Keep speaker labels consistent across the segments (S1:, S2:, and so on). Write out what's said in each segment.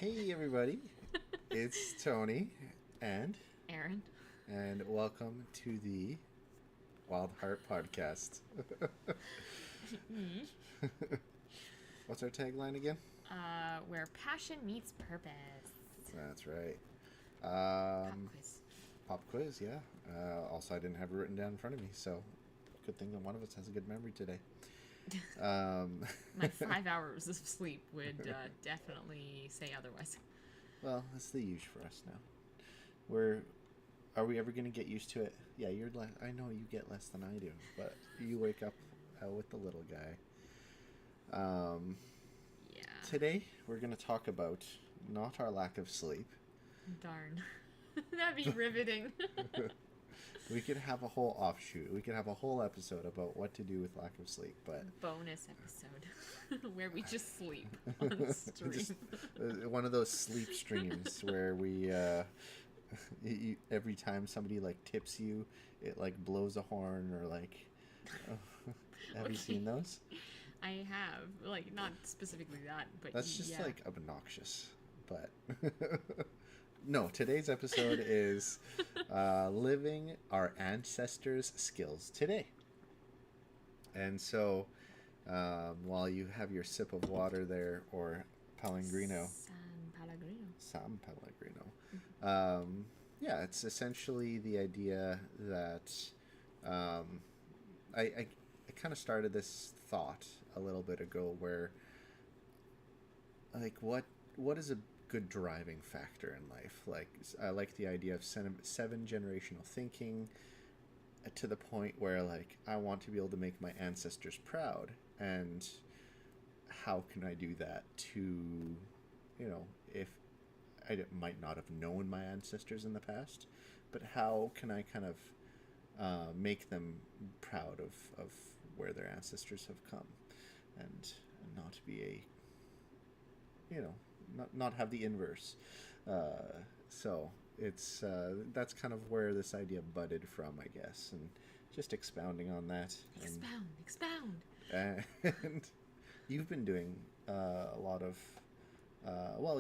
S1: Hey everybody, it's Tony and
S2: Aaron.
S1: and welcome to the Wildheart Podcast. What's our tagline again?
S2: Where passion meets purpose.
S1: That's right.
S2: Pop quiz.
S1: Pop quiz, yeah. Also, I didn't have it written down in front of me, so good thing that one of us has a good memory today.
S2: My 5 hours of sleep would definitely say otherwise.
S1: Well, that's the usual for us now. Are we ever going to get used to it? Yeah, I know you get less than I do, but you wake up with the little guy.
S2: Yeah.
S1: Today, we're going to talk about not our lack of sleep.
S2: Darn. That'd be riveting.
S1: We could have a whole offshoot. We could have a whole episode about what to do with lack of sleep, but...
S2: Bonus episode where we just sleep on stream.
S1: Just, one of those sleep streams where we... every time somebody, like, tips you, it, like, blows a horn or, like... have you seen those?
S2: I have. Like, not specifically that, but
S1: that's just,
S2: yeah.
S1: like, obnoxious. But... No, today's episode is living our ancestors' skills today. And so, while you have your sip of water there, or Pellegrino. San Pellegrino. Yeah, it's essentially the idea that I kind of started this thought a little bit ago where, like, what is a good driving factor in life? Like, I like the idea of seven generational thinking to the point where, like, I want to be able to make my ancestors proud, and how can I do that to, if I might not have known my ancestors in the past, but how can I kind of make them proud of where their ancestors have come, and not be a, not have the inverse. So it's that's kind of where this idea budded from, I guess, and just expounding on that.
S2: Expound.
S1: And you've been doing a lot of,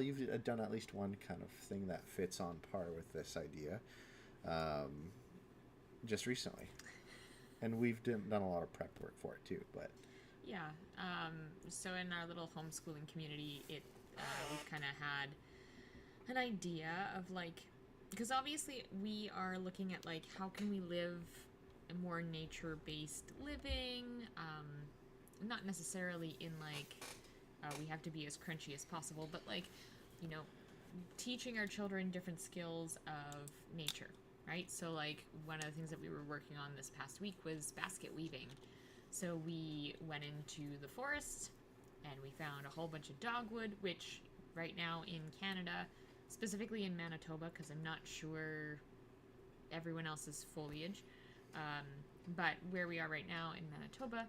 S1: you've done at least one kind of thing that fits on par with this idea, just recently, and we've done a lot of prep work for it too. But
S2: yeah, so in our little homeschooling community, we've kind of had an idea of, like, because obviously we are looking at, like, how can we live a more nature-based living, not necessarily in, like, we have to be as crunchy as possible, but, like, teaching our children different skills of nature, right? So, like, one of the things that we were working on this past week was basket weaving. So we went into the forest and we found a whole bunch of dogwood, which right now in Canada, specifically in Manitoba, because I'm not sure everyone else's foliage, but where we are right now in Manitoba,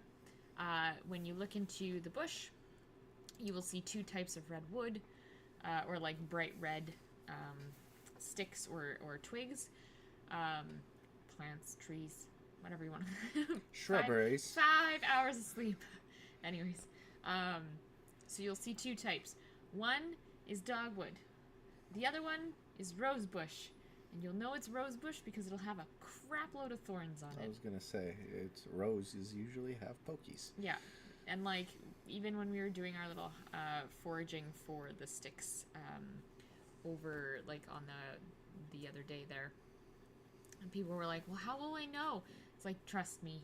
S2: when you look into the bush, you will see two types of red wood, or like bright red sticks or twigs, plants, trees, whatever you want.
S1: Shrubberies.
S2: 5 hours of sleep. Anyways, so you'll see two types. One is dogwood. The other one is rosebush. And you'll know it's rosebush because it'll have a crap load of thorns on it.
S1: I was going to say, roses usually have pokies.
S2: Yeah. And, like, even when we were doing our little foraging for the sticks over, like, on the other day there, and people were like, well, how will I know? It's like, trust me,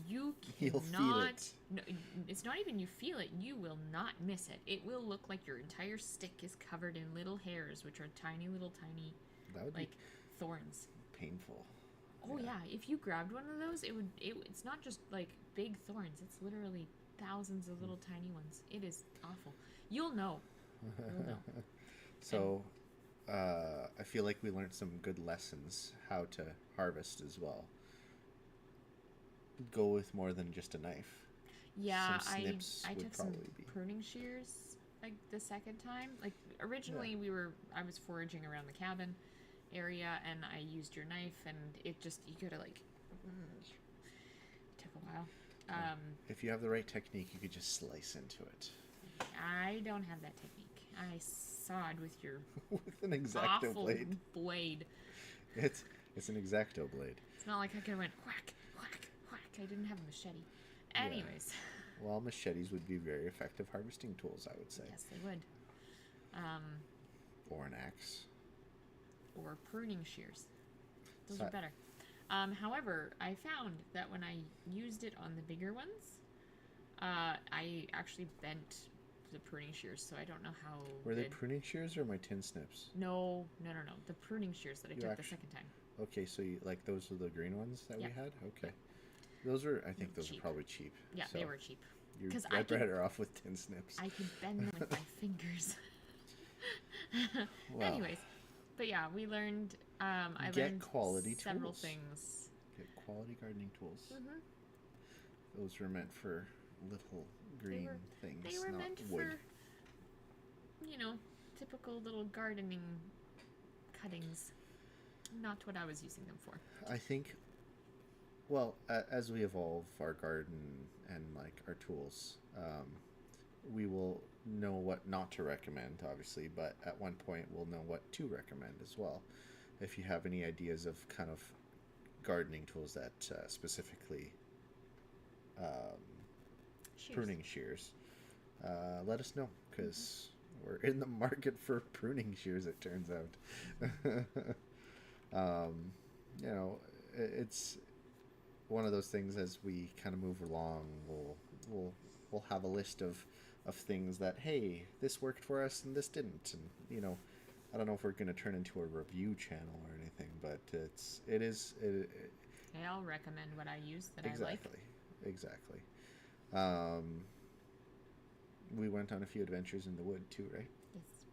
S2: you
S1: You'll feel it.
S2: No, it's not even you feel it. You will not miss it. It will look like your entire stick is covered in little hairs, which are tiny,
S1: that would
S2: like,
S1: be
S2: thorns.
S1: Painful.
S2: Oh, yeah. If you grabbed one of those, it's not just, like, big thorns. It's literally thousands of little tiny ones. It is awful. You'll know.
S1: So, I feel like we learned some good lessons how to harvest as well. Go with more than just a knife.
S2: Yeah,
S1: some snips
S2: I
S1: would
S2: took some
S1: be.
S2: pruning shears, like, the second time. Like, originally I was foraging around the cabin area, and I used your knife, and it just, you gotta, like, it took a while.
S1: If you have the right technique, you could just slice into it.
S2: I don't have that technique. I sod with your
S1: with an X-Acto
S2: awful blade.
S1: It's an X-Acto blade.
S2: It's not like I could have went whack, whack, whack. I didn't have a machete. Anyways.
S1: Yeah. Well, machetes would be very effective harvesting tools, I would say.
S2: Yes, they would.
S1: Or an axe.
S2: Or pruning shears. Those are better. However, I found that when I used it on the bigger ones, I actually bent the pruning shears, so I don't know how.
S1: Were they pruning shears or my tin snips?
S2: No. The pruning shears that I took the second time.
S1: Okay, so you, like those are the green ones that we had? Okay. Those are, I think those are probably cheap.
S2: Yeah, so they were cheep.
S1: You're better off with tin snips.
S2: I could bend them with my fingers. Well, anyways, but yeah, we learned. I learned
S1: quality
S2: several
S1: tools.
S2: Things.
S1: Get quality gardening tools.
S2: Mm-hmm.
S1: Those were meant for little green things.
S2: They were
S1: not
S2: meant
S1: wood.
S2: for, typical little gardening cuttings. Not what I was using them for.
S1: I think. Well, as we evolve our garden and like our tools, we will know what not to recommend, obviously, but at one point we'll know what to recommend as well. If you have any ideas of kind of gardening tools that specifically pruning shears, let us know, because we're in the market for pruning shears, it turns out. It's one of those things. As we kind of move along, we'll have a list of things that, hey, this worked for us and this didn't, and I don't know if we're going to turn into a review channel or anything, but it is.
S2: I'll recommend what I use that I like.
S1: Exactly. We went on a few adventures in the wood too, right?
S2: Yes.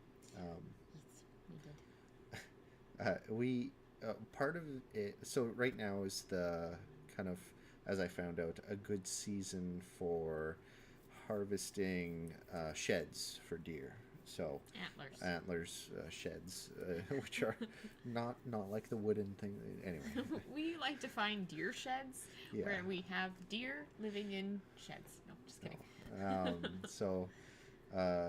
S2: Yes, we did.
S1: Part of it. So right now is the kind of, as I found out, a good season for harvesting sheds for deer. So antlers, sheds, which are not like the wooden thing. Anyway,
S2: we like to find deer sheds where we have deer living in sheds. No, just kidding.
S1: So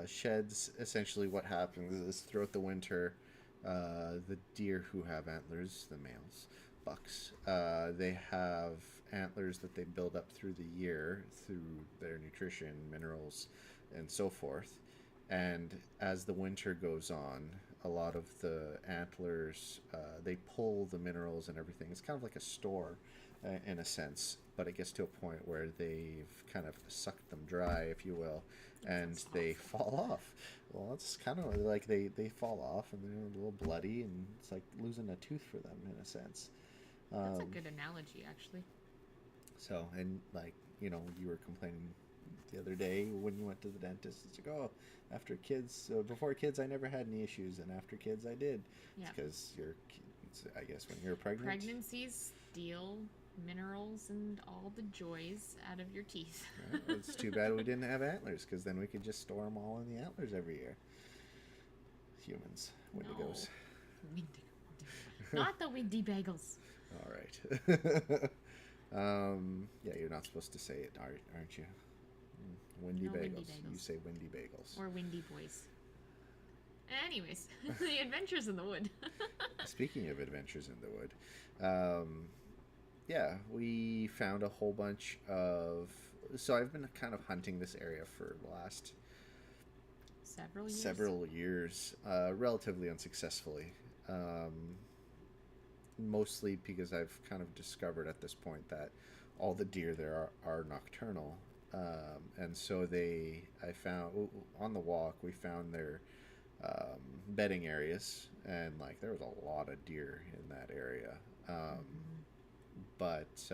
S1: sheds, essentially what happens is throughout the winter, the deer who have antlers, the males, bucks, they have antlers that they build up through the year through their nutrition, minerals, and so forth. And as the winter goes on, a lot of the antlers, they pull the minerals and everything. It's kind of like a store in a sense, but it gets to a point where they've kind of sucked them dry, if you will, and they fall off. Well, it's kind of like they fall off and they're a little bloody, and it's like losing a tooth for them in a sense.
S2: That's a good analogy, actually.
S1: So, and like, you were complaining the other day when you went to the dentist. It's like, oh, after kids, before kids, I never had any issues, and after kids, I did. Yeah. It's because I guess when you're pregnant.
S2: Pregnancies steal minerals and all the joys out of your teeth.
S1: Well, it's too bad we didn't have antlers, because then we could just store them all in the antlers every year. Humans, Wendigos.
S2: No. Not the windy bagels.
S1: All right. Yeah, you're not supposed to say it, aren't you? Windy bagels. You say windy bagels.
S2: Or windy boys. Anyways, the adventures in the wood.
S1: Speaking of adventures in the wood, yeah, we found a whole bunch of... So I've been kind of hunting this area for the last... Several years, relatively unsuccessfully. Mostly because I've kind of discovered at this point that all the deer there are nocturnal. And so I found, on the walk, we found their bedding areas, and like there was a lot of deer in that area. But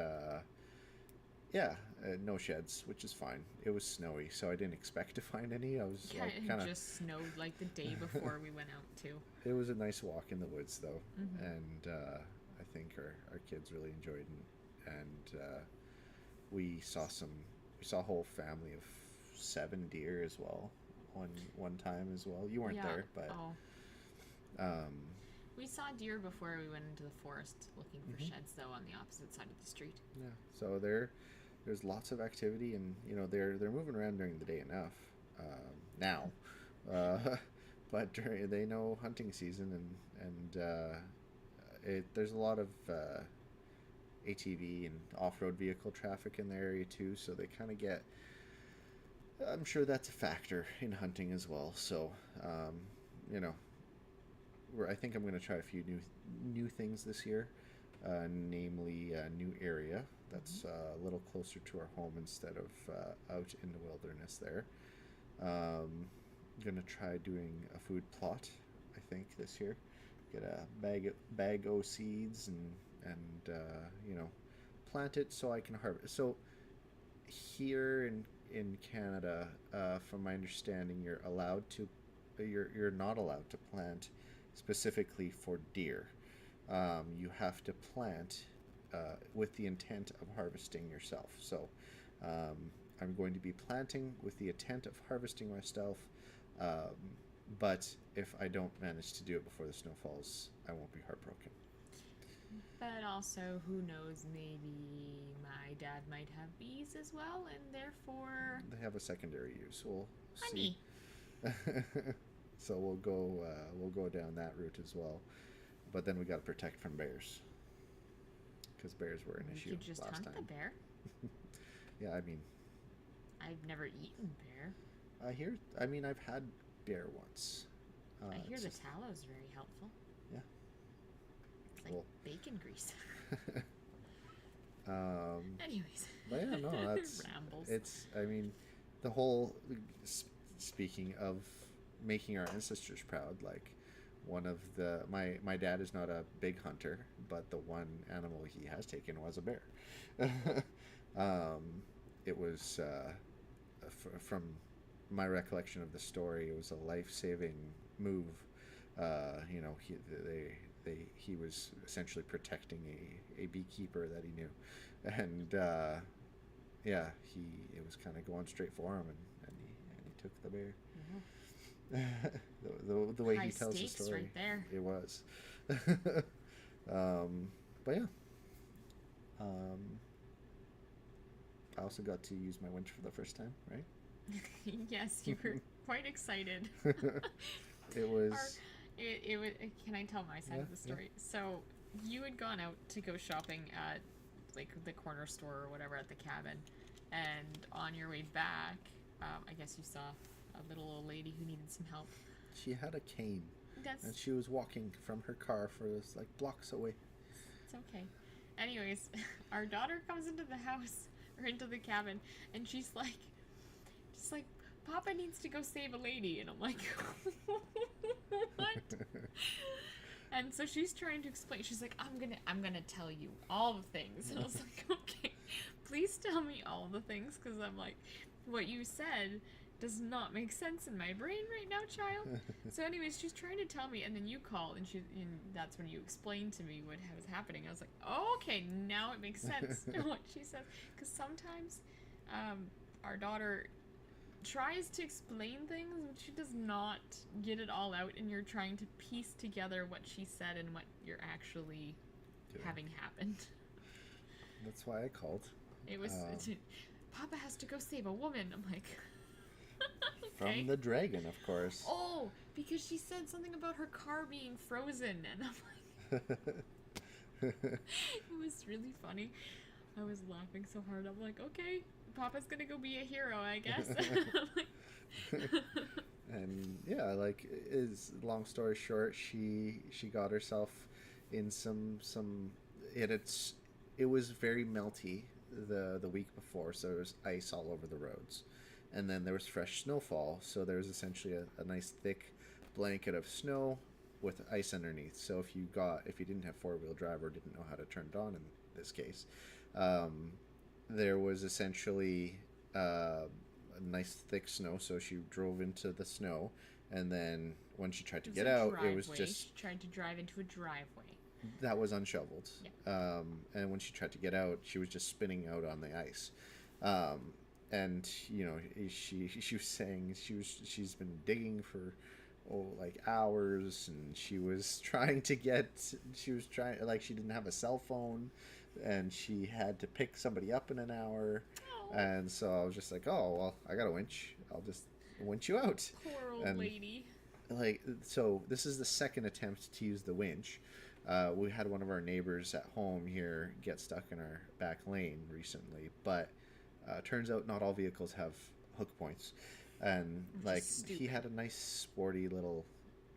S1: no sheds, which is fine. It was snowy, so I didn't expect to find any. I was
S2: it just snowed like the day before we went out too.
S1: It was a nice walk in the woods though, and I think our kids really enjoyed it, and we saw a whole family of 7 deer as well one time as well. You weren't there, but
S2: we saw deer before we went into the forest looking for sheds though on the opposite side of the street.
S1: Yeah, so there's lots of activity, and they're moving around during the day enough now. but they know hunting season, there's a lot of ATV and off-road vehicle traffic in the area too, so they kind of get. I'm sure that's a factor in hunting as well. So, you know, I think I'm going to try a few new things this year, namely a new area that's a little closer to our home instead of out in the wilderness there. I'm going to try doing a food plot, I think, this year. Get a bag o' seeds and you know, plant it so I can harvest. So here in Canada, from my understanding, you're not allowed to plant specifically for deer. You have to plant with the intent of harvesting yourself. So I'm going to be planting with the intent of harvesting myself. But if I don't manage to do it before the snow falls, I won't be heartbroken.
S2: But also, who knows, maybe my dad might have bees as well, and therefore...
S1: They have a secondary use. We'll
S2: honey.
S1: See. So we'll go down that route as well. But then we got to protect from bears. Because bears were an issue
S2: You could just
S1: last
S2: hunt
S1: time.
S2: the bear.
S1: Yeah, I mean...
S2: I've never eaten bear.
S1: I've had bear once.
S2: I hear the tallow's very helpful.
S1: Yeah.
S2: It's like bacon grease. Anyways.
S1: But yeah, no, that's...
S2: Rambles.
S1: The whole... Speaking of making our ancestors proud, like, one of the... My dad is not a big hunter, but the one animal he has taken was a bear. It was... from my recollection of the story, it was a life-saving move. You know, he was essentially protecting a beekeeper that he knew, and it was kind of going straight for him, and he took the bear. Mm-hmm. the way
S2: High
S1: he tells the
S2: stakes
S1: story,
S2: right there.
S1: it was. But yeah. I also got to use my winch for the first time, right?
S2: Yes, you were quite excited.
S1: It was...
S2: It was. Can I tell my side of the story? Yeah. So you had gone out to go shopping at like the corner store or whatever at the cabin, and on your way back, I guess you saw a little old lady who needed some help.
S1: She had a cane, and she was walking from her car for like blocks away.
S2: It's okay. Anyways, our daughter comes into the house or into the cabin, and she's like, Papa needs to go save a lady. And I'm like, what? And so she's trying to explain. She's like, I'm gonna tell you all the things. And I was like, okay, please tell me all the things, because I'm like, what you said does not make sense in my brain right now, child. So anyways, she's trying to tell me, and then you called, and that's when you explained to me what was happening. I was like, oh, okay, now it makes sense what she said. Because sometimes our daughter tries to explain things, but she does not get it all out, and you're trying to piece together what she said and what you're actually having happened.
S1: That's why I called.
S2: It was Papa has to go save a woman. I'm like, okay.
S1: From the dragon, of course.
S2: Oh, because she said something about her car being frozen, and I'm like, it was really funny. I was laughing so hard. I'm like, okay, Papa's gonna go be a hero, I guess.
S1: And yeah, like, is long story short, she got herself in some it was very melty the week before, so there was ice all over the roads, and then there was fresh snowfall, so there was essentially a nice thick blanket of snow with ice underneath. So if you didn't have four-wheel drive or didn't know how to turn it on in this case, there was essentially a nice thick snow, so she drove into the snow, and then when she tried to get out, it was just...
S2: She tried to drive into a driveway.
S1: That was unshoveled.
S2: Yeah.
S1: And when she tried to get out, she was just spinning out on the ice. And, you know, she was saying she's been digging for, like hours, and she didn't have a cell phone, and she had to pick somebody up in an hour. Oh. And so I was just like, oh, well, I got a winch. I'll just winch you out.
S2: Poor old lady.
S1: like, so this is the second attempt to use the winch. We had one of our neighbors at home here get stuck in our back lane recently, but turns out not all vehicles have hook points, and
S2: Which
S1: like
S2: is
S1: he
S2: stupid.
S1: had a nice sporty little,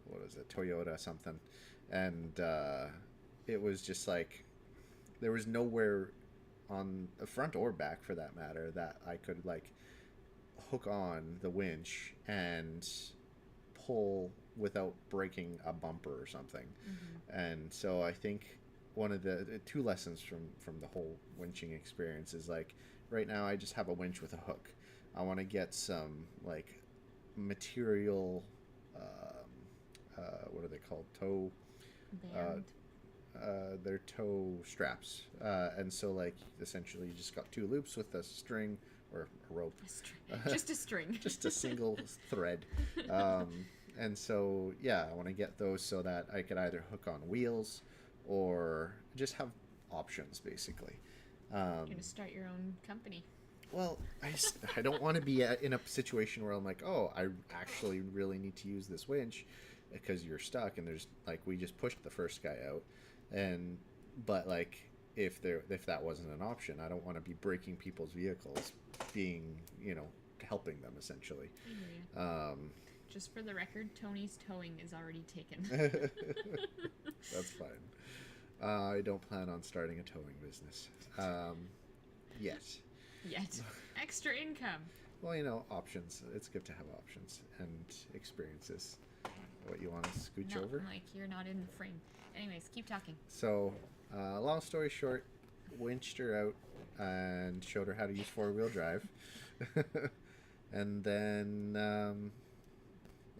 S1: what was it, Toyota something, and it was just like there was nowhere on the front or back for that matter that I could like hook on the winch and pull without breaking a bumper or something.
S2: Mm-hmm.
S1: And so I think one of the two lessons from the whole winching experience is like right now I just have a winch with a hook. I want to get some like material, what are they called, toe, uh,
S2: Band.
S1: their toe straps, and so like essentially you just got two loops with a string or a rope,
S2: Just a string.
S1: just a single thread. And so yeah, I want to get those so that I could either hook on wheels or just have options basically.
S2: You're gonna start your own company.
S1: Well, I don't want to be in a situation where I'm like, oh, I actually really need to use this winch because you're stuck and there's like we just pushed the first guy out, and but like if that wasn't an option, I don't want to be breaking people's vehicles, being helping them essentially.
S2: I hear you. Just for the record, Tony's towing is already taken.
S1: That's fine. I don't plan on starting a towing business. Yet.
S2: Yet. Extra income.
S1: Well, options. It's good to have options and experiences. What you want to scooch
S2: No,
S1: over?
S2: like you're not in the frame. Anyways, keep talking.
S1: So, long story short, winched her out and showed her how to use four-wheel drive. And then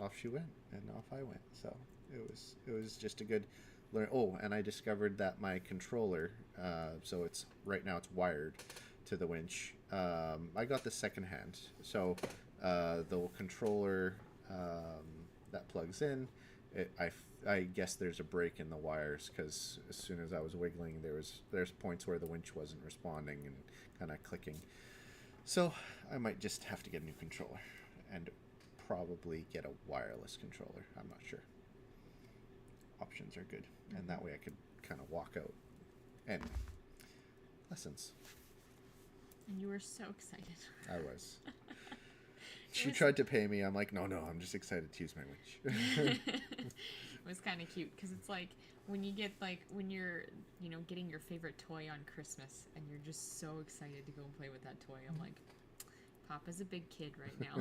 S1: off she went, and off I went. So it was just a good learn. Oh, and I discovered that my controller, so it's right now it's wired to the winch. I got the second hand, so the controller that plugs in, I guess there's a break in the wires because as soon as I was wiggling, there's points where the winch wasn't responding and kind of clicking. So I might just have to get a new controller and probably get a wireless controller. I'm not sure. Options are good, and that way I could kind of walk out. And lessons.
S2: And you were so excited.
S1: I was. She tried to pay me. I'm like, no, I'm just excited to use my winch.
S2: It was kind of cute because it's like when you get when you're getting your favorite toy on Christmas and you're just so excited to go and play with that toy. I'm like, Papa's a big kid right
S1: now.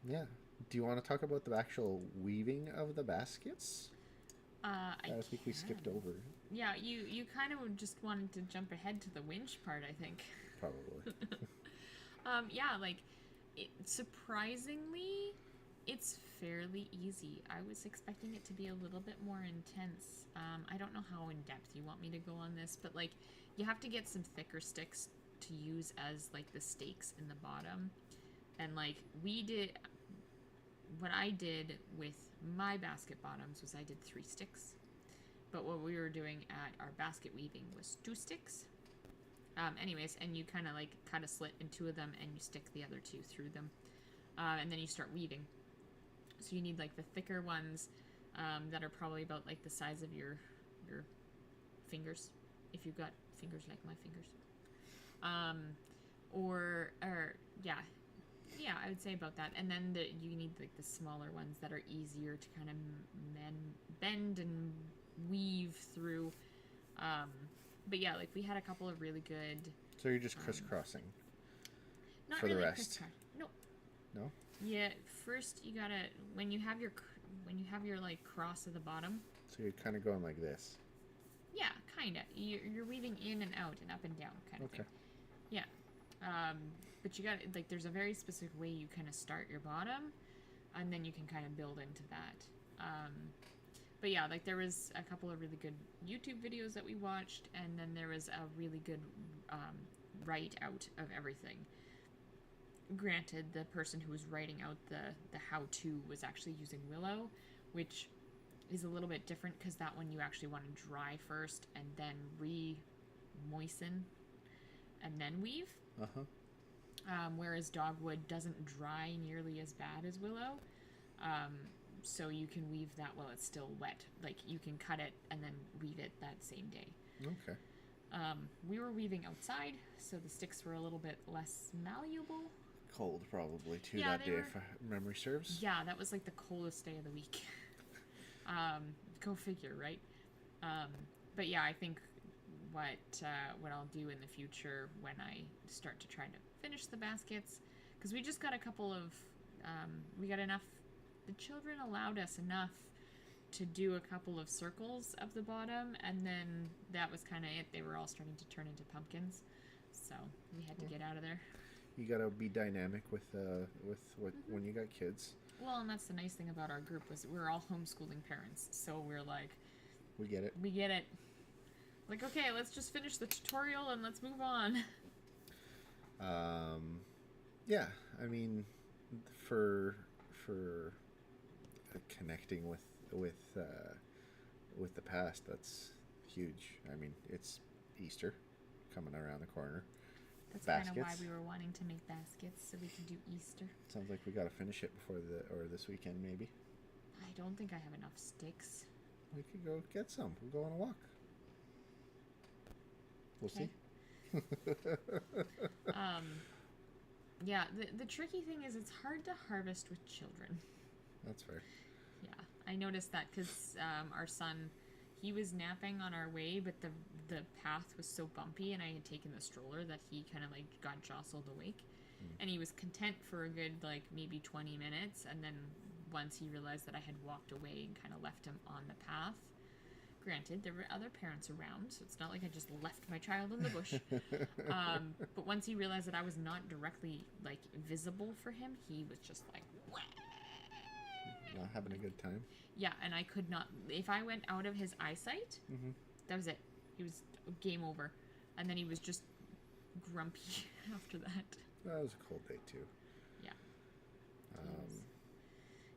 S1: Yeah. Do you want to talk about the actual weaving of the baskets?
S2: I
S1: think we skipped over.
S2: Yeah, you kind of just wanted to jump ahead to the winch part, I think.
S1: Probably.
S2: Yeah, surprisingly, it's fairly easy. I was expecting it to be a little bit more intense. I don't know how in depth you want me to go on this, but you have to get some thicker sticks to use as the stakes in the bottom. And what I did with my basket bottoms was I did 3 sticks. But what we were doing at our basket weaving was 2 sticks. Anyways, and you kind of cut a slit in 2 of them and you stick the other 2 through them. And then you start weaving. So you need the thicker ones that are probably about the size of your fingers, if you've got fingers like my fingers. Yeah, I would say about that. And then you need the smaller ones that are easier to kind of bend and weave through. But yeah, we had a couple of really good.
S1: So you're just crisscrossing.
S2: Not
S1: for
S2: really
S1: the rest.
S2: No.
S1: No.
S2: Yeah. First, you gotta when you have your cross at the bottom.
S1: So you're kind of going like this.
S2: Yeah, kind of. You're weaving in and out and up and down kind of thing. Yeah. But you got there's a very specific way you kind of start your bottom, and then you can kind of build into that. But yeah, there was a couple of really good YouTube videos that we watched, and then there was a really good write out of everything. Granted, the person who was writing out the how-to was actually using willow, which is a little bit different because that one you actually want to dry first and then re-moisten and then weave. whereas dogwood doesn't dry nearly as bad as willow. So you can weave that while it's still wet. Like, you can cut it and then weave it that same day.
S1: Okay.
S2: We were weaving outside, so the sticks were a little bit less malleable.
S1: Cold, probably, too,
S2: Yeah,
S1: that day, if memory serves.
S2: Yeah, that was like the coldest day of the week. Go figure, right? But yeah, I think what I'll do in the future when I start to try to finish the baskets, because we just got a couple of, we got enough, the children allowed us enough to do a couple of circles of the bottom, and then that was kind of it. They were all starting to turn into pumpkins, so we had to get out of there.
S1: You gotta be dynamic with what when you got kids.
S2: Well, and that's the nice thing about our group was we're all homeschooling parents, so we're like,
S1: we get it.
S2: We get it. Like, okay, let's just finish the tutorial and let's move on.
S1: Yeah, I mean, for connecting with the past, that's huge. I mean, it's Easter coming around the corner.
S2: That's kind of why we were wanting to make baskets, so we could do Easter.
S1: Sounds like we got to finish it before this weekend, maybe.
S2: I don't think I have enough sticks.
S1: We could go get some. We'll go on a walk. We'll see.
S2: Yeah, the tricky thing is it's hard to harvest with children.
S1: That's fair.
S2: Yeah, I noticed that because our son, he was napping on our way, but the path was so bumpy, and I had taken the stroller that he kind of like got jostled awake, and he was content for a good like maybe 20 minutes, and then once he realized that I had walked away and kind of left him on the path. Granted, there were other parents around, so it's not like I just left my child in the bush. But once he realized that I was not directly like visible for him, he was just like, wah!
S1: Not having a good time.
S2: Yeah, and I could not. If I went out of his eyesight, that was it. He was game over, and then he was just grumpy after that.
S1: That was a cold day too.
S2: Yeah.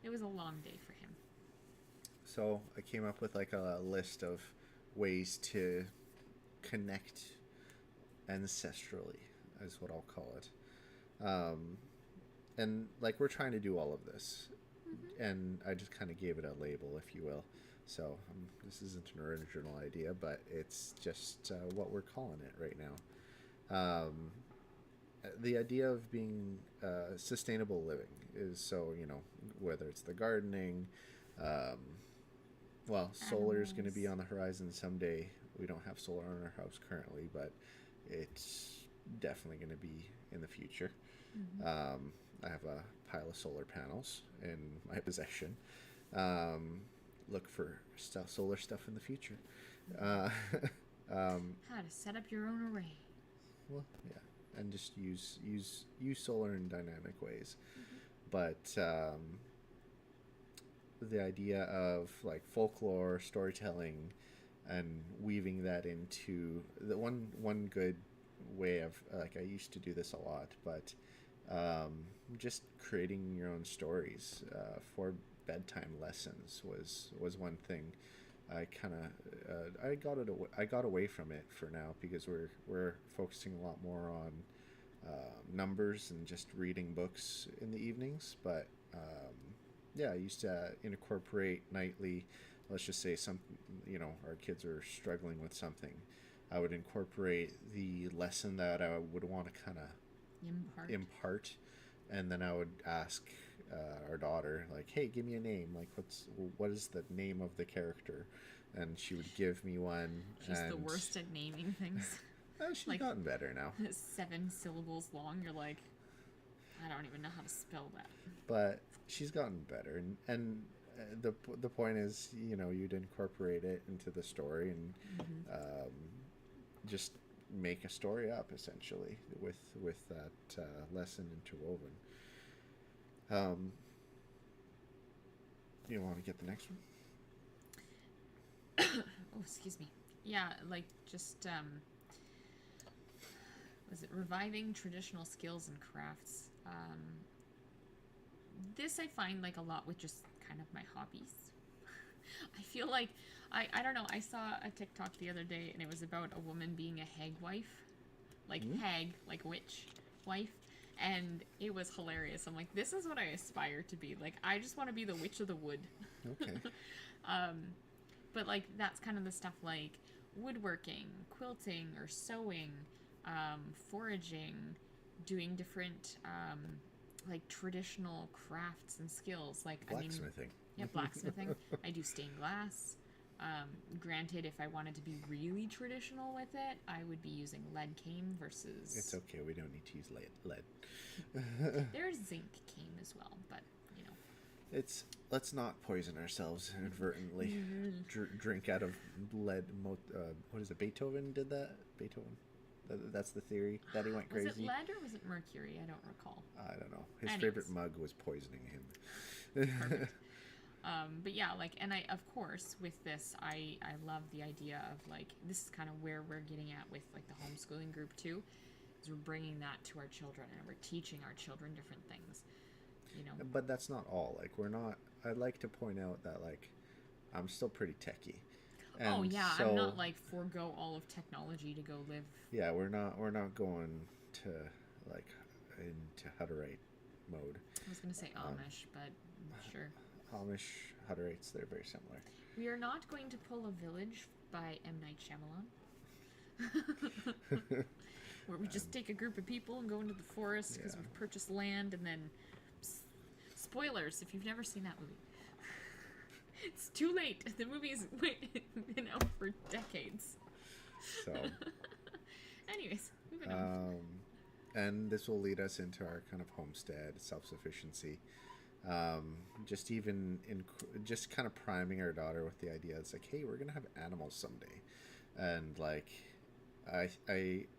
S2: It was a long day for him.
S1: So I came up with like a list of ways to connect ancestrally, is what I'll call it. And like we're trying to do all of this, and I just kind of gave it a label, if you will. So this isn't an original idea, but it's just what we're calling it right now. The idea of being sustainable living is, so, you know, whether it's the gardening, well, solar is going to be on the horizon someday. We don't have solar on our house currently, but it's definitely going to be in the future. I have a pile of solar panels in my possession. Look for solar stuff in the future.
S2: How to set up your own array.
S1: Well, yeah, and just use solar in dynamic ways. But the idea of like folklore, storytelling, and weaving that into the one good way of, like, I used to do this a lot, but just creating your own stories for bedtime lessons was one thing. I kind of I got away from it for now, because we're focusing a lot more on numbers and just reading books in the evenings. But yeah, I used to incorporate nightly. Let's just say our kids are struggling with something. I would incorporate the lesson that I would want to kind of impart, and then I would ask our daughter, like, hey, give me a name. Like, what is the name of the character? And she would give me one.
S2: She's the worst at naming things.
S1: She's like, gotten better now.
S2: 7 syllables long. You're like, I don't even know how to spell that.
S1: But she's gotten better, and the point is, you'd incorporate it into the story, and just make a story up, essentially, with that lesson interwoven. You want to get the next one?
S2: Oh, excuse me. Yeah, like just was it reviving traditional skills and crafts? This I find like a lot with just kind of my hobbies. I feel like I don't know. I saw a TikTok the other day, and it was about a woman being a hag wife, like hag, like witch wife, And it was hilarious. I'm like, this is what I aspire to be. Like, I just want to be the witch of the wood.
S1: Okay.
S2: But like, that's kind of the stuff like woodworking, quilting, or sewing, foraging, doing different like traditional crafts and skills. Like,
S1: Blacksmithing.
S2: Yeah, blacksmithing. I do stained glass. Granted, if I wanted to be really traditional with it, I would be using lead cane versus...
S1: It's okay, we don't need to use lead.
S2: There's zinc cane as well, but, you know.
S1: Let's not poison ourselves inadvertently. Drink out of lead. What is it, Beethoven did that? Beethoven? That's the theory that he went crazy.
S2: Was it lead or was it mercury? I don't recall.
S1: I don't know. His
S2: Anyways.
S1: favorite mug was poisoning him.
S2: Perfect. But yeah, like, and I, of course, with this, I love the idea of, like, this is kind of where we're getting at with, like, the homeschooling group, too, is we're bringing that to our children, and we're teaching our children different things, you know.
S1: But that's not all. Like, we're not, I'd like to point out that, like, I'm still pretty techie.
S2: Oh, yeah, so, I'm not, like, forego all of technology to go live.
S1: Yeah, we're not going to, like, into Hutterite mode.
S2: I was going to say Amish, but sure.
S1: Amish, Hutterites, they're very similar.
S2: We are not going to pull a village by M. Night Shyamalan. Where we just take a group of people and go into the forest because we've purchased land, and then... Spoilers, if you've never seen that movie. It's too late. The movie's been out for decades.
S1: So...
S2: Anyways, moving on.
S1: And this will lead us into our kind of homestead, self-sufficiency. Just even just kind of priming our daughter with the idea. It's like, hey, we're gonna have animals someday, and like, I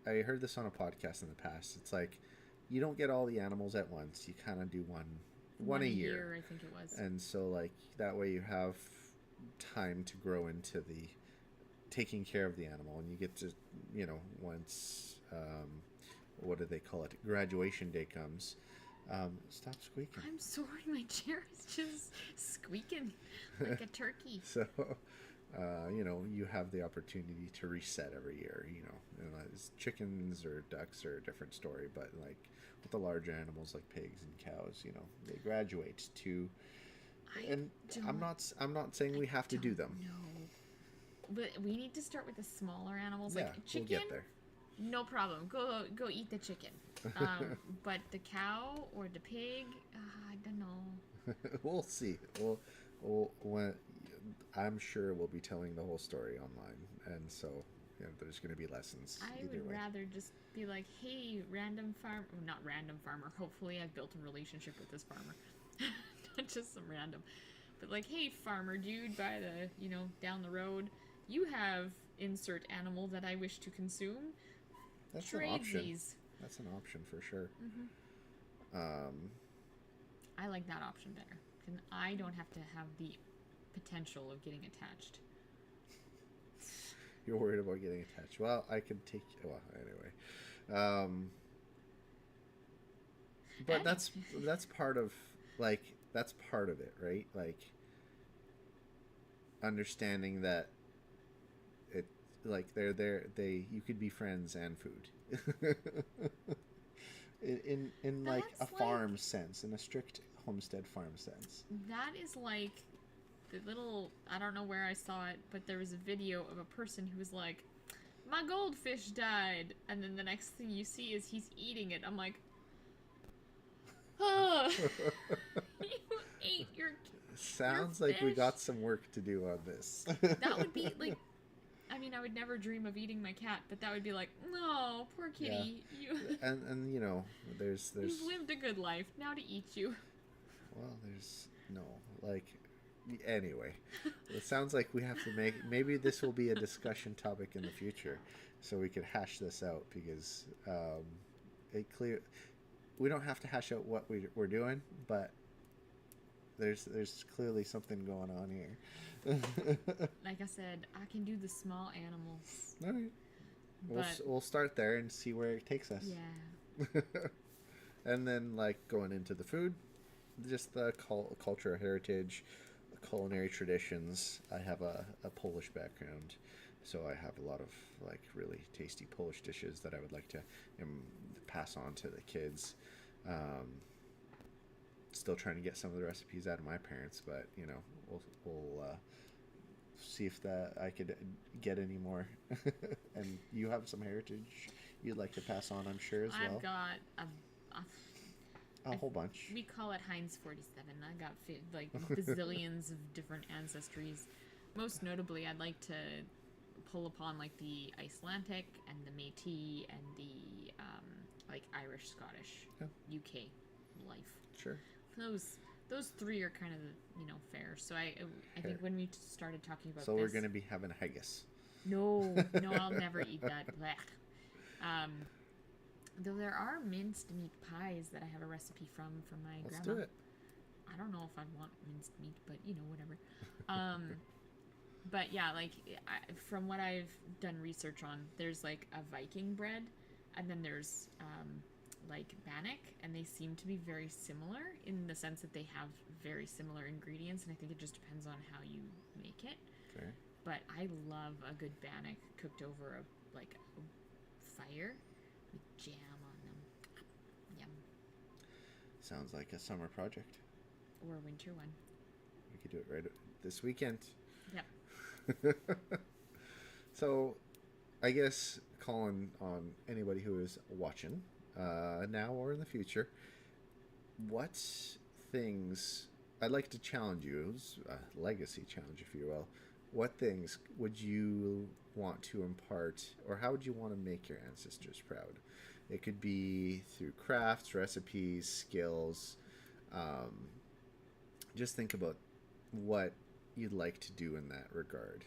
S1: heard this on a podcast in the past. It's like, you don't get all the animals at once. You kind of do one a year.
S2: I think it was.
S1: And so like that way you have time to grow into the taking care of the animal, and you get to, you know, once what do they call it? Graduation day comes. Stop squeaking.
S2: I'm sorry, my chair is just squeaking like a turkey.
S1: So, you know, you have the opportunity to reset every year, you know. And chickens or ducks are a different story, but like with the larger animals like pigs and cows, you know, they graduate to... I'm not saying we have to do them.
S2: No. But we need to start with the smaller animals,
S1: Yeah,
S2: like chicken.
S1: we'll get there.
S2: No problem. Go eat the chicken. But the cow or the pig, I don't know.
S1: We'll see. I'm sure we'll be telling the whole story online, and so, you know, there's going to be lessons.
S2: I would rather just be like, hey, random farm, not random farmer. Hopefully, I've built a relationship with this farmer, not just some random. But like, hey, farmer dude, by the, you know, down the road, you have insert animal that I wish to consume.
S1: That's
S2: Trade
S1: an option.
S2: these.
S1: That's an option for sure.
S2: I like that option better. And I don't have to have the potential of getting attached.
S1: You're worried about getting attached. Well, I could take... Well, anyway. But that's part of, like, that's part of it, right? Like, understanding that it, like, they're there, you could be friends and food. in like a farm sense, in a strict homestead farm sense.
S2: That is like the little, I don't know where I saw it, but there was a video of a person who was like, my goldfish died, and then the next thing you see is he's eating it. I'm like, oh, you ate your
S1: Sounds
S2: your
S1: like we
S2: fish.
S1: got some work to do on this.
S2: That would be like, I mean, I would never dream of eating my cat, but that would be like, no, poor kitty.
S1: Yeah. And you know, there's
S2: you've lived a good life. Now to eat you.
S1: Well, there's no, like, anyway. It sounds like we have to maybe this will be a discussion topic in the future, so we could hash this out, because we don't have to hash out what we're doing, but there's clearly something going on here.
S2: Like I said, I can do the small animals.
S1: All right. We'll start there and see where it takes us.
S2: Yeah.
S1: And then, like, going into the food, just the cultural heritage, the culinary traditions. I have a Polish background, so I have a lot of, like, really tasty Polish dishes that I would like to pass on to the kids. Still trying to get some of the recipes out of my parents, but we'll see if that I could get any more. And you have some heritage you'd like to pass on, I'm sure, as well.
S2: I've got
S1: a whole bunch.
S2: We call it Heinz 47. I got like bazillions of different ancestries. Most notably, I'd like to pull upon like the Icelandic and the Métis and the like Irish, Scottish, UK life.
S1: Sure.
S2: Those three are kind of fair. So I think when we started talking about
S1: we're going to be having haggis.
S2: No, I'll never eat that. Blech. Though there are minced meat pies that I have a recipe from my grandma.
S1: Let's do it.
S2: I don't know if I want minced meat, but whatever. But yeah, like from what I've done research on, there's like a Viking bread, and then there's like bannock, and they seem to be very similar in the sense that they have very similar ingredients, and I think it just depends on how you make it.
S1: Okay.
S2: But I love a good bannock cooked over a fire with jam on them. Yum.
S1: Sounds like a summer project.
S2: Or a winter one.
S1: We could do it right this weekend.
S2: Yep.
S1: So, I guess calling on anybody who is watching now or in the future, what things I'd like to challenge you, a legacy challenge, if you will. What things would you want to impart, or how would you want to make your ancestors proud? It could be through crafts, recipes, skills. Just think about what you'd like to do in that regard.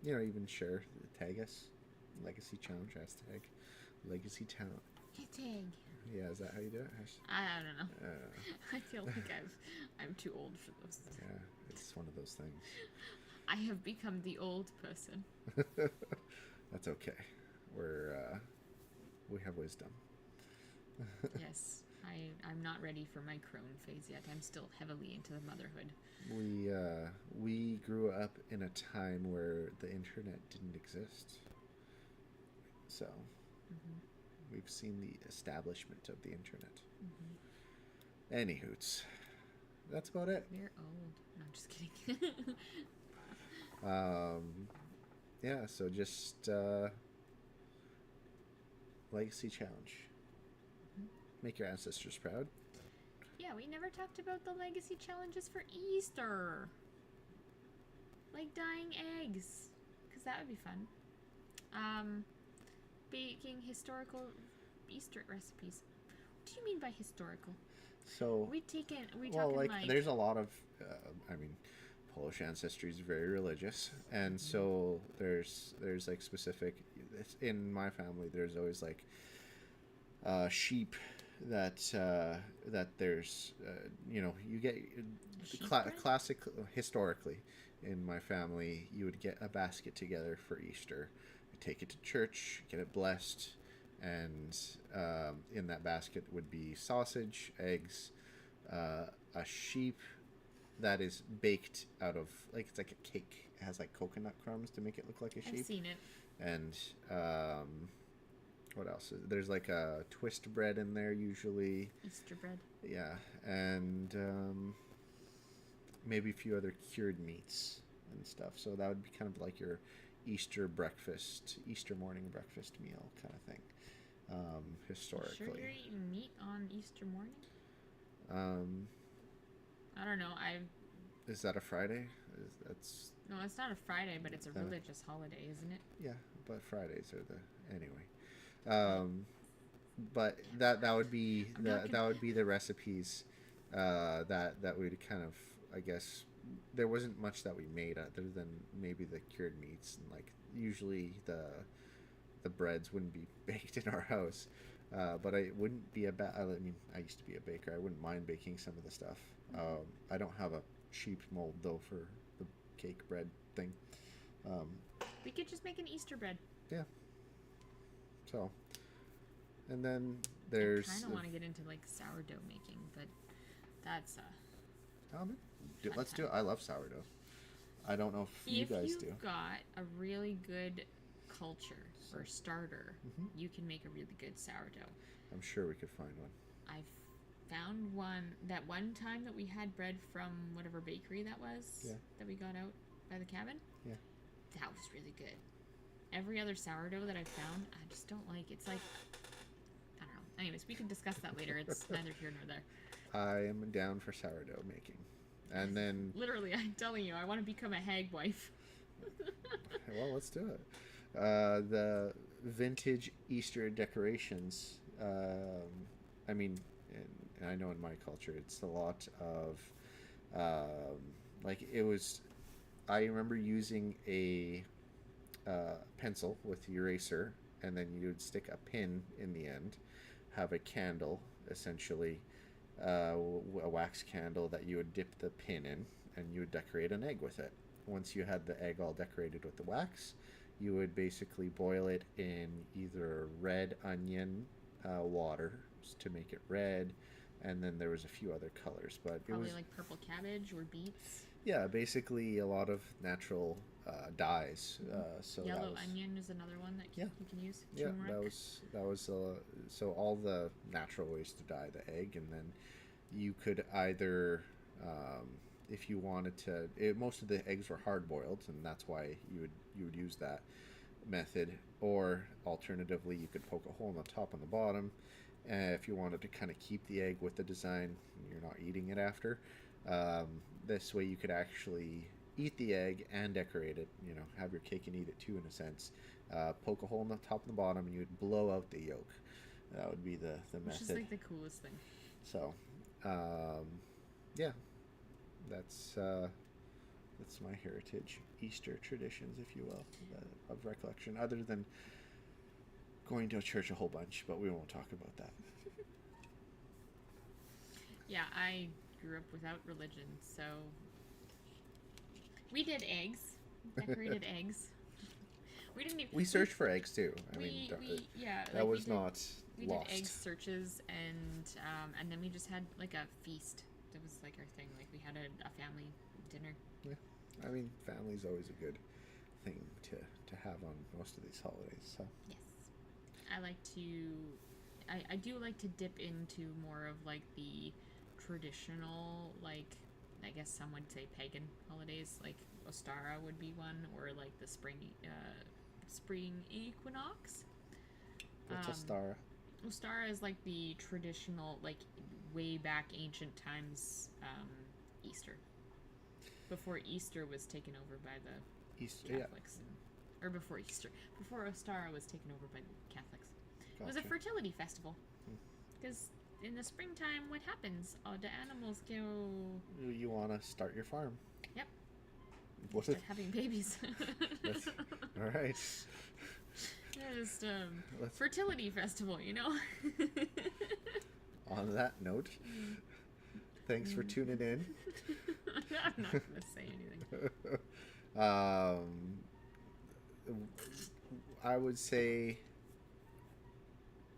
S1: Even share, tag us, legacy challenge, hashtag legacy challenge.
S2: Tag.
S1: Yeah, is that how you do it?
S2: I don't know. I feel like I'm too old for those.
S1: Yeah, it's one of those things.
S2: I have become the old person.
S1: That's okay. We have wisdom.
S2: Yes, I'm not ready for my crone phase yet. I'm still heavily into the motherhood.
S1: We grew up in a time where the internet didn't exist, so we've seen the establishment of the internet. Anywhoots, that's about it.
S2: We're old. No, I'm just kidding.
S1: Yeah, so just legacy challenge. Make your ancestors proud.
S2: Yeah, we never talked about the legacy challenges for Easter. Like dyeing eggs, because that would be fun. Baking historical Easter recipes. What do you mean by historical?
S1: So
S2: we
S1: talking like there's a lot of Polish ancestry is very religious, and so there's like specific. In my family, there's always like sheep that there's you get classic historically in my family. You would get a basket together for Easter, take it to church, get it blessed, and in that basket would be sausage, eggs, a sheep that is baked out of it's like a cake. It has like coconut crumbs to make it look like a sheep.
S2: I've seen it.
S1: And what else? There's like a twist bread in there usually.
S2: Easter bread.
S1: Yeah, and maybe a few other cured meats and stuff. So that would be kind of like your Easter morning breakfast meal kind of thing. Historically.
S2: Sure, you're eating meat on Easter morning? I don't know.
S1: Is that a Friday?
S2: No, it's not a Friday, but it's a religious holiday, isn't it?
S1: Yeah, but Fridays are anyway. But that would be the recipes that we'd kind of, I guess, there wasn't much that we made other than maybe the cured meats, and like usually the breads wouldn't be baked in our house. But I wouldn't be I used to be a baker. I wouldn't mind baking some of the stuff. I don't have a sheep mold though for the cake bread thing.
S2: We could just make an Easter bread.
S1: Yeah. So, and then there's.
S2: I kind of want to get into like sourdough making, but that's
S1: let's do it. I love sourdough. I don't know if you guys do.
S2: If you've got a really good culture for a starter, you can make a really good sourdough.
S1: I'm sure we could find one.
S2: I've found one that one time that we had bread from whatever bakery that was that we got out by the cabin.
S1: Yeah.
S2: That was really good. Every other sourdough that I've found, I just don't like. It's like, I don't know. Anyways, we can discuss that later. It's neither here nor there.
S1: I am down for sourdough making. And then...
S2: Literally, I'm telling you, I want to become a hag wife.
S1: Well, let's do it. The vintage Easter decorations. I mean, and I know in my culture, it's a lot of... like, it was... I remember using a pencil with the eraser, and then you would stick a pin in the end, have a candle, essentially, a wax candle that you would dip the pin in, and you would decorate an egg with it. Once you had the egg all decorated with the wax, you would basically boil it in either red onion water to make it red, and then there was a few other colors, but
S2: probably
S1: it was
S2: like purple cabbage or beets.
S1: Yeah, basically a lot of natural dyes. So
S2: yellow onion is another one that you can use.
S1: Turmeric.
S2: Yeah,
S1: that was so all the natural ways to dye the egg, and then you could either, if you wanted to, most of the eggs were hard boiled, and that's why you would use that method. Or alternatively, you could poke a hole in the top and the bottom, if you wanted to kind of keep the egg with the design, you're not eating it after. This way you could actually eat the egg and decorate it, have your cake and eat it too, in a sense. Poke a hole in the top and the bottom, and you would blow out the yolk. That would be the method.
S2: Which is like the coolest thing.
S1: So, yeah, that's my heritage, Easter traditions, if you will, of recollection, other than going to a church a whole bunch, but we won't talk about that.
S2: Yeah, I grew up without religion, so we did eggs, decorated eggs. We didn't even...
S1: We searched for eggs too.
S2: We
S1: not
S2: we
S1: lost.
S2: did egg searches, and then we just had like a feast. That was like our thing. Like we had a family dinner.
S1: Yeah, I mean, family's always a good thing to have on most of these holidays. So
S2: yes, I do like to dip into more of like the traditional, like, I guess some would say pagan holidays, like Ostara would be one, or like the spring equinox.
S1: What's Ostara?
S2: Ostara is like the traditional, like way back ancient times Easter. Before Easter was taken over by the Catholics. Or before Easter. Before Ostara was taken over by the Catholics. Gotcha. It was a fertility festival. Because in the springtime, what happens? The animals go...
S1: You want to start your farm.
S2: Yep. Start having babies.
S1: All right.
S2: Just fertility festival,
S1: On that note, thanks for tuning in.
S2: I'm not going to say anything.
S1: I would say,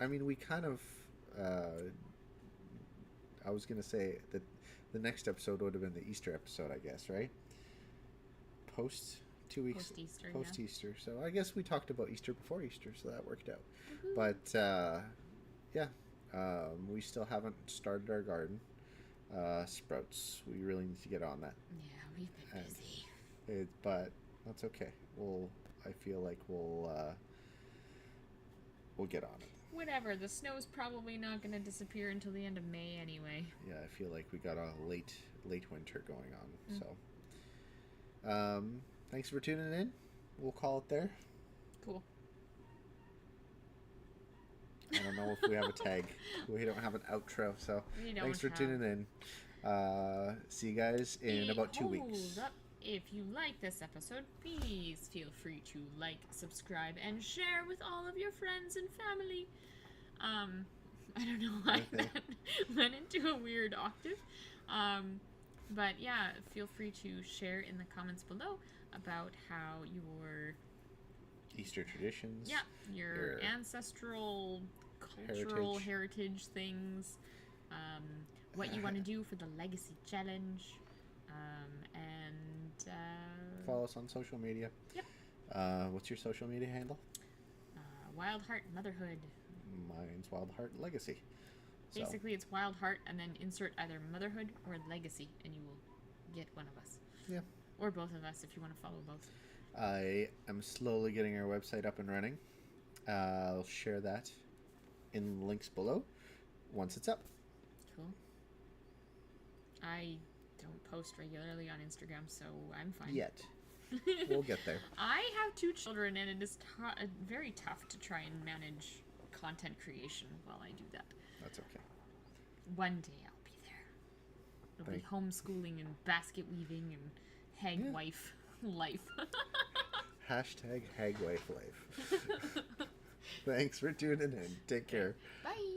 S1: I mean, we kind of, I was going to say that the next episode would have been the Easter episode, I guess, right? Post 2 weeks.
S2: Post-Easter,
S1: Post-Easter. So I guess we talked about Easter before Easter, so that worked out.
S2: Woohoo.
S1: But, yeah, we still haven't started our garden. Sprouts. We really need to get on that.
S2: Yeah, we've been busy.
S1: But that's okay. I feel like we'll get on it.
S2: Whatever. The snow's probably not going to disappear until the end of May anyway.
S1: Yeah, I feel like we got a late winter going on. So, thanks for tuning in. We'll call it there.
S2: Cool.
S1: I don't know if we have a tag. We don't have an outro, so thanks for tuning in. See you guys in about 2 weeks.
S2: Up. If you like this episode, please feel free to like, subscribe, and share with all of your friends and family. I don't know why that went into a weird octave. But yeah, feel free to share in the comments below about how your
S1: Easter traditions.
S2: Yeah, your ancestral, cultural heritage things. What you want to do for the Legacy Challenge. And
S1: follow us on social media.
S2: Yep.
S1: What's your social media handle?
S2: Wildheart Motherhood.
S1: Mine's Wildheart Legacy. So,
S2: Basically, it's Wildheart and then insert either motherhood or legacy, and you will get one of us.
S1: yeah.
S2: Or both of us if you want to follow both.
S1: I am slowly getting our website up and running. I'll share that in the links below once it's up.
S2: Cool. I don't post regularly on Instagram, so I'm fine.
S1: Yet. We'll get there.
S2: I have 2 children, and it is very tough to try and manage content creation while I do that.
S1: That's okay.
S2: One day I'll be there. It'll be homeschooling and basket weaving and hag wife life.
S1: Hashtag hagwife life. Thanks for tuning in. Take care.
S2: Bye.